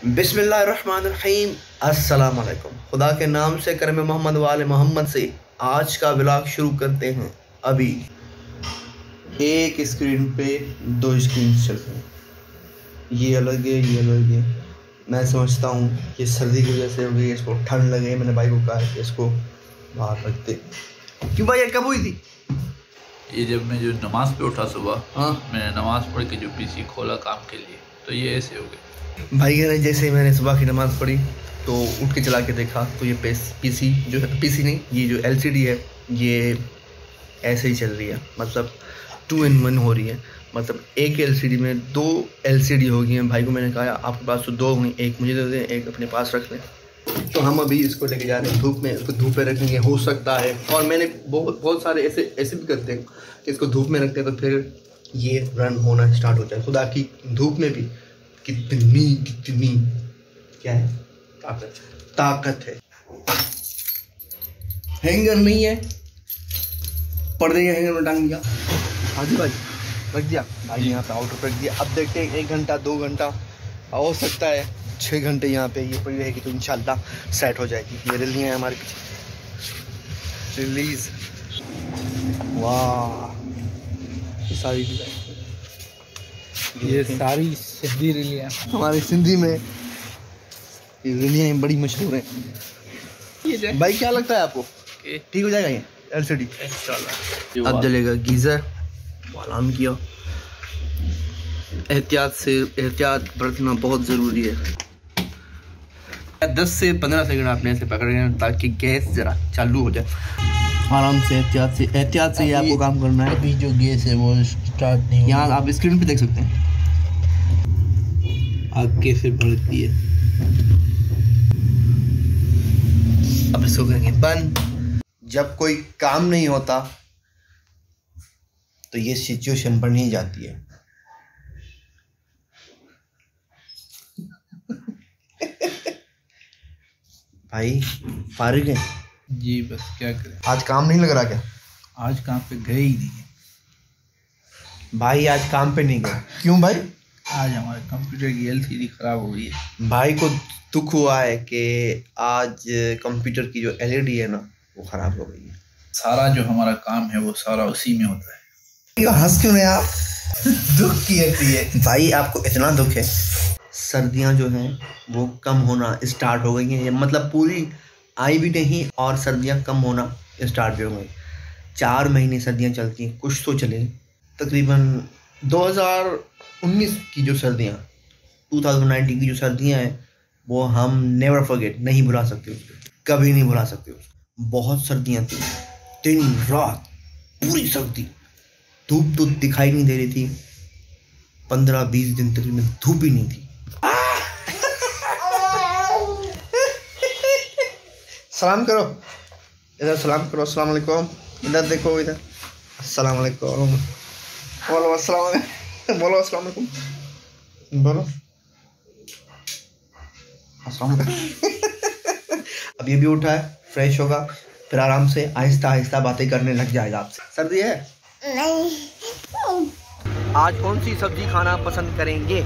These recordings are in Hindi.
बिस्मिल्लाहिर्रहमानिर्रहीम। अस्सलाम वालेकुम। खुदा के नाम से करम मोहम्मद वाले मोहम्मद से आज का व्लॉग शुरू करते हैं। अभी एक स्क्रीन पे दो स्क्रीन चल रही हैं, ये अलग है ये अलग है। मैं समझता हूँ कि सर्दी की वजह से होगी, इसको ठंड लगे। मैंने भाई को कहा कि इसको बाहर रख दे। क्यों भाई, ये कब हुई थी? ये जब मैं जो नमाज पे उठा सुबह, हाँ, मैंने नमाज पढ़ के जो पीसी खोला काम के लिए, तो ये ऐसे हो गए। भाई ने जैसे मैंने सुबह की नमाज़ पढ़ी तो उठ के चला के देखा तो ये पीसी जो है, पीसी नहीं, ये जो एलसीडी है ये ऐसे ही चल रही है। मतलब 2 in 1 हो रही है। मतलब एक एलसीडी में 2 एलसीडी हो गई हैं। भाई को मैंने कहा आपके पास तो 2 होंगी, एक मुझे दे दें, एक अपने पास रख लें। तो हम अभी इसको लेके जा रहे हैं धूप में। इसको धूप में रखेंगे, हो सकता है। और मैंने बहुत सारे ऐसे भी करते हैं कि इसको धूप में रखते हैं तो फिर ये रन होना स्टार्ट हो जाए। खुदा की धूप में भी कितनी क्या है, ताकत है। हैंगर नहीं है, पर्दे के हैंगर में टांग दिया। हाजी भाई रख दिया भाई, यहाँ पे आउटर पे रख दिया। अब देखते हैं 1 घंटा 2 घंटा, हो सकता है 6 घंटे यहाँ पे ये पड़ी रहेगी तो इंशाल्लाह सेट हो जाएगी। ये रिलीज है हमारे पीछे, रिलीज। वाह, सारी डिजाइन, ये सारी सिंधी रिलियाँ हमारी सिंधी में ये रिलियाँ बड़ी मशहूर हैं। भाई क्या लगता है आपको, ठीक हो जाएगा ये एलसीडी? अब जलेगा गीज़र, ऑन किया। एहतियात बरतना बहुत ज़रूरी है। 10 से 15 सेकंड आपने ऐसे पकड़े ताकि गैस ज़रा चालू हो जाए। आराम से, एहतियात से ये आपको काम करना है। अभी जो गैस है वो स्टार्ट नहीं, यहाँ आप स्क्रीन पे देख सकते हैं आग कैसे भड़कती है। अब इसको करेंगे बंद। जब कोई काम नहीं होता तो ये सिचुएशन बन ही जाती है। भाई फारिग है जी, बस क्या करें। आज काम नहीं लग रहा क्या? आज काम पे गए ही नहीं भाई आज काम पे नहीं गए, क्यों भाई? आज हमारे कंप्यूटर की एलसीडी खराब हो गई है। भाई को दुख हुआ है कि आज कंप्यूटर की जो एलईडी है ना वो खराब हो गई है। सारा जो हमारा काम है वो सारा उसी में होता है। हंस क्यों रहे आप? दुख की होती है भाई, आपको इतना दुख है। सर्दियां जो हैं वो कम होना स्टार्ट हो गई हैं। मतलब पूरी आई भी नहीं और सर्दियां कम होना स्टार्ट भी हो गई। 4 महीने सर्दियां चलती हैं, कुछ तो चले। तकरीबन 2019 की जो सर्दियां, 2019 की जो सर्दियां हैं वो हम नेवर फॉरगेट, नहीं भुला सकते उसको, कभी नहीं भुला सकते उसको। बहुत सर्दियां थी, दिन रात पूरी सर्दी, धूप तो दिखाई नहीं दे रही थी। 15-20 दिन तकरीबन धूप ही नहीं थी। सलाम करो इधर, सलाम करो, अस्सलाम वालेकुम। इधर देखो, इधर अस्सलाम वालेकुम बोलो, अस्सलाम वालेकुम बोलो, अस्सलाम वालेकुम बोलो, अस्सलाम वालेकुम। अब ये भी उठा है, फ्रेश होगा, फिर आराम से आहिस्ता आहिस्ता बातें करने लग जाएगा आपसे। सर्दी है नहीं। आज कौन सी सब्जी खाना पसंद करेंगे?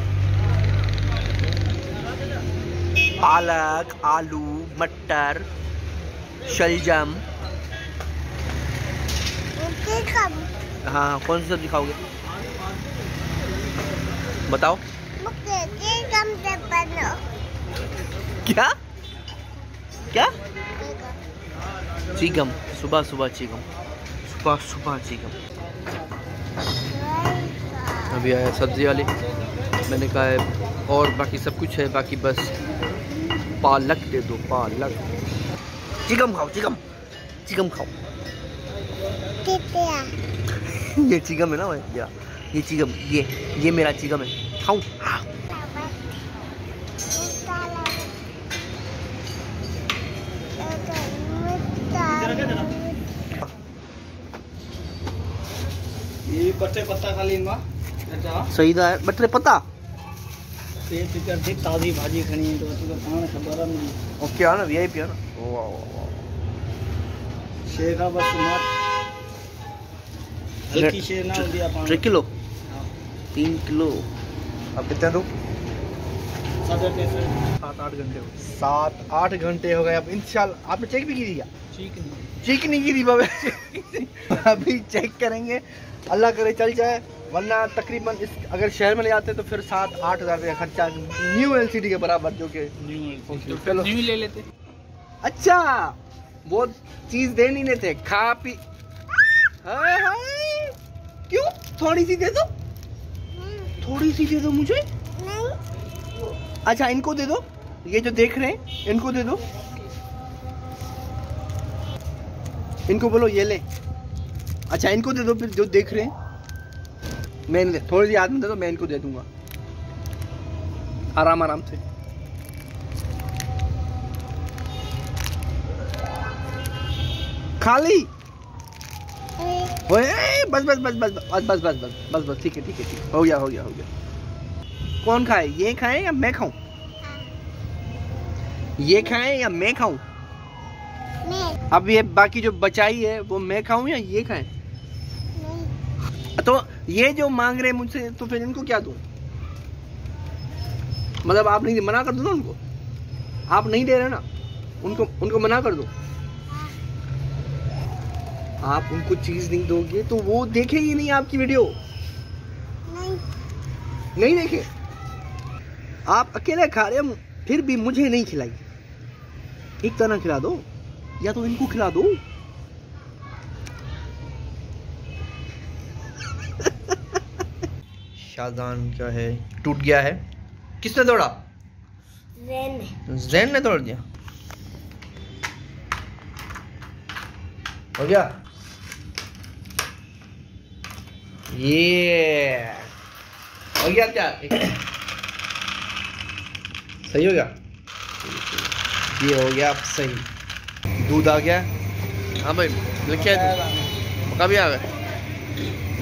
पालक, आलू, मटर, शलजम। हाँ, कौन सी सब्जी खाओगे बताओ? क्या क्या? चिकम, सुबह सुबह चिकम, सुबह सुबह चिकम। अभी आया सब्जी वाले, मैंने कहा है और बाकी सब कुछ है, बाकी बस पालक दे दो, पालक। चिकम खाओ, चिकम चिकम खाओ। ये चिकम है ना भाई, ये चिकम, ये मेरा चिकम है, खाऊं? ये बटे पत्ता खा लेंगा सही था बटे पत्ता। थी ताज़ी भाजी खणी तो खबर नहीं। ओके आ ना, वीआईपी है ना। वाह शेर बस हल्की शेर ना हो दिया 3 किलो 3 किलो। अब कितना दो? 7-8 घंटे हो गए। 7-8 घंटे हो गए। अब इंशाल्लाह आपने चेक भी की दिया? ठीक नहीं की थी बाबा। अभी चेक करेंगे, अल्लाह करे चल जाए, वरना तकरीबन इस अगर शहर में ले जाते तो फिर 7-8 हज़ार रुपये खर्चा न्यू एलसीडी के बराबर, जो कि चलो न्यू ले लेते। अच्छा वो चीज दे नहीं लेते, खा पी। हाय हाय, क्यों? थोड़ी सी दे दो, थोड़ी सी दे दो मुझे। अच्छा इनको दे दो, ये जो देख रहे हैं इनको दे दो, इनको बोलो ये ले। अच्छा इनको दे दो, फिर जो देख रहे हैं। मैं थोड़ी सी हाथ में दे दो, मैं इनको दे दूंगा आराम आराम से। खाली बस बस बस बस बस बस बस बस बस बस ठीक है ठीक है ठीक है, हो गया हो गया हो गया। कौन खाए, ये खाए या मैं खाऊं? ये खाए या मैं खाऊं? अब ये बाकी जो बचाई है वो मैं खाऊं या ये खाएं? तो ये जो मांग रहे मुझसे, तो फिर इनको क्या दूं? मतलब आप नहीं, मना कर दो ना उनको। आप नहीं दे रहे ना उनको मना कर दो। आप उनको चीज नहीं दोगे तो वो देखेगी नहीं आपकी वीडियो। नहीं देखे। आप अकेले खा रहे हो, फिर भी मुझे नहीं खिलाई। एक तरह खिला दो या तो इनको खिला दो। शाहजान क्या है, टूट गया है। किसने तोड़ा? जैन ने तोड़ दिया। हो गया ये, हो गया क्या? सही हो गया, ये हो गया सही। दूध आ गया। हाँ भाई लिखे कभी आ गए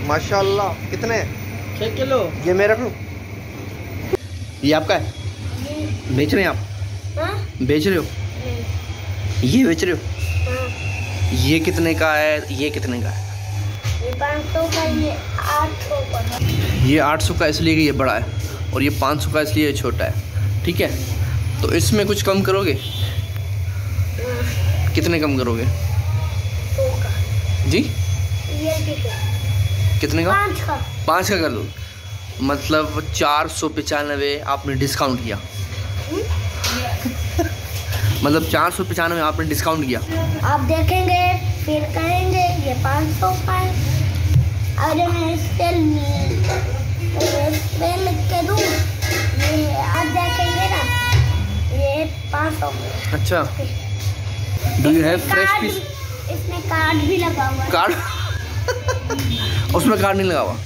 माशाल्लाह। कितने? 6 किलो। ये मैं रख लूं? ये आपका है? बेच रहे हैं आप? बेच रहे हो? ये बेच रहे हो? ये कितने का है? ये कितने का है? ये 500 का, ये 800 का। ये 800 का इसलिए कि ये बड़ा है, और ये 500 का इसलिए ये छोटा है। ठीक है, तो इसमें कुछ कम करोगे? कितने कम करोगे? 100 का। जी ये ठीक है। कितने का? 5 का। 5 का कर दो, मतलब 495 आपने डिस्काउंट किया। मतलब 495 आपने डिस्काउंट किया। आप देखेंगे फिर कहेंगे ये 500 का है। अरे मैं इस पे लिख के दूँ, ये आप देखेंगे ना, ये 500 का। अच्छा, do you have fresh card, piece? इसमें कार्ड भी लगा हुआ है। कार्ड? उसमें कार्ड नहीं लगा हुआ।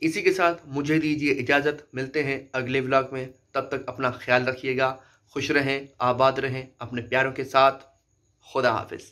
इसी के साथ मुझे दीजिए इजाज़त, मिलते हैं अगले व्लॉग में। तब तक अपना ख्याल रखिएगा, खुश रहें, आबाद रहें अपने प्यारों के साथ। खुदा हाफिज़।